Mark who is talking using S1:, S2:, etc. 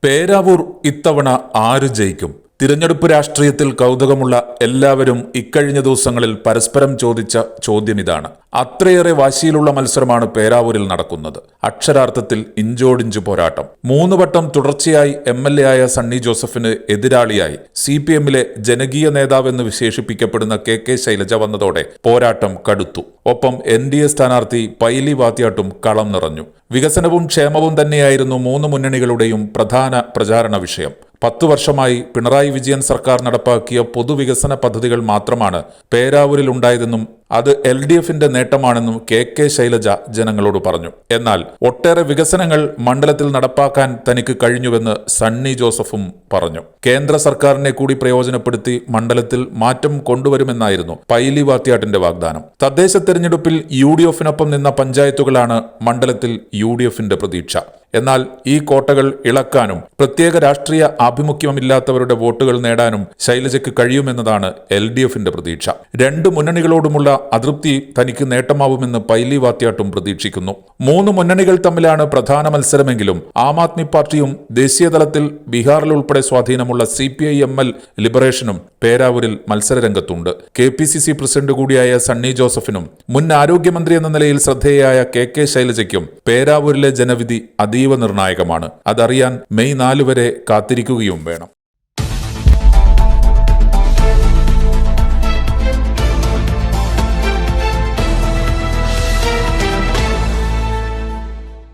S1: പേരാവൂർ ഇത്തവണ ആര് ജയിക്കും? തിരഞ്ഞെടുപ്പ് രാഷ്ട്രീയത്തിൽ കൗതുകമുള്ള എല്ലാവരും ഇക്കഴിഞ്ഞ ദിവസങ്ങളിൽ പരസ്പരം ചോദിച്ച ചോദ്യമിതാണ്. അത്രയേറെ വാശിയിലുള്ള മത്സരമാണ് പേരാവൂരിൽ നടക്കുന്നത്. അക്ഷരാർത്ഥത്തിൽ ഇഞ്ചോടിഞ്ച് പോരാട്ടം. 3 വട്ടം തുടർച്ചയായി MLA ആയ സണ്ണി ജോസഫിന് എതിരാളിയായി CPM-ലെ ജനകീയ നേതാവെന്ന് വിശേഷിപ്പിക്കപ്പെടുന്ന KK ശൈലജ വന്നതോടെ പോരാട്ടം കടുത്തു. ഒപ്പം NDA സ്ഥാനാർത്ഥി പൈലി വാത്യാട്ടും കളം നിറഞ്ഞു. വികസനവും ക്ഷേമവും തന്നെയായിരുന്നു 3 മുന്നണികളുടെയും പ്രധാന പ്രചാരണ വിഷയം. 10 വർഷമായി പിണറായി വിജയൻ സർക്കാർ നടപ്പാക്കിയ പൊതുവികസന പദ്ധതികൾ മാത്രമാണ് പേരാവൂരിൽ ഉണ്ടായതെന്നും അത് LDF-ന്റെ നേട്ടമാണെന്നും KK ശൈലജ ജനങ്ങളോട് പറഞ്ഞു. എന്നാൽ ഒട്ടേറെ വികസനങ്ങൾ മണ്ഡലത്തിൽ നടപ്പാക്കാൻ തനിക്ക് കഴിഞ്ഞുവെന്ന് സണ്ണി ജോസഫും പറഞ്ഞു. കേന്ദ്ര സർക്കാരിനെ കൂടി പ്രയോജനപ്പെടുത്തി മണ്ഡലത്തിൽ മാറ്റം കൊണ്ടുവരുമെന്നായിരുന്നു പൈലി വാത്യാട്ടിന്റെ വാഗ്ദാനം. തദ്ദേശ തെരഞ്ഞെടുപ്പിൽ UDF-നൊപ്പം നിന്ന പഞ്ചായത്തുകളാണ് മണ്ഡലത്തിൽ UDF-ന്റെ പ്രതീക്ഷ. എന്നാൽ ഈ കോട്ടകൾ ഇളക്കാനും പ്രത്യേക രാഷ്ട്രീയ ആഭിമുഖ്യമില്ലാത്തവരുടെ വോട്ടുകൾ നേടാനും ശൈലജയ്ക്ക് കഴിയുമെന്നതാണ് LDF-ന്റെ പ്രതീക്ഷ. 2 മുന്നണികളോടുമുള്ള അതൃപ്തി തനിക്ക് നേട്ടമാവുമെന്ന് പൈലി വാത്യാട്ടും പ്രതീക്ഷിക്കുന്നു. 3 മുന്നണികൾ തമ്മിലാണ് പ്രധാന മത്സരമെങ്കിലും ആം ആദ്മി പാർട്ടിയും ദേശീയതലത്തിൽ ബീഹാറിൽ ഉൾപ്പെടെ സ്വാധീനമുള്ള CPI-ML ലിബറേഷനും പേരാവൂരിൽ മത്സരരംഗത്തുണ്ട്. KPCC പ്രസിഡന്റ് കൂടിയായ സണ്ണി ജോസഫിനും മുൻ ആരോഗ്യമന്ത്രി എന്ന നിലയിൽ ശ്രദ്ധേയയായ KK ശൈലജയ്ക്കും പേരാവൂരിലെ ജനവിധി അതീവ നിർണായകമാണ്. അതറിയാൻ മെയ് 4 വരെ കാത്തിരിക്കുകയും വേണം.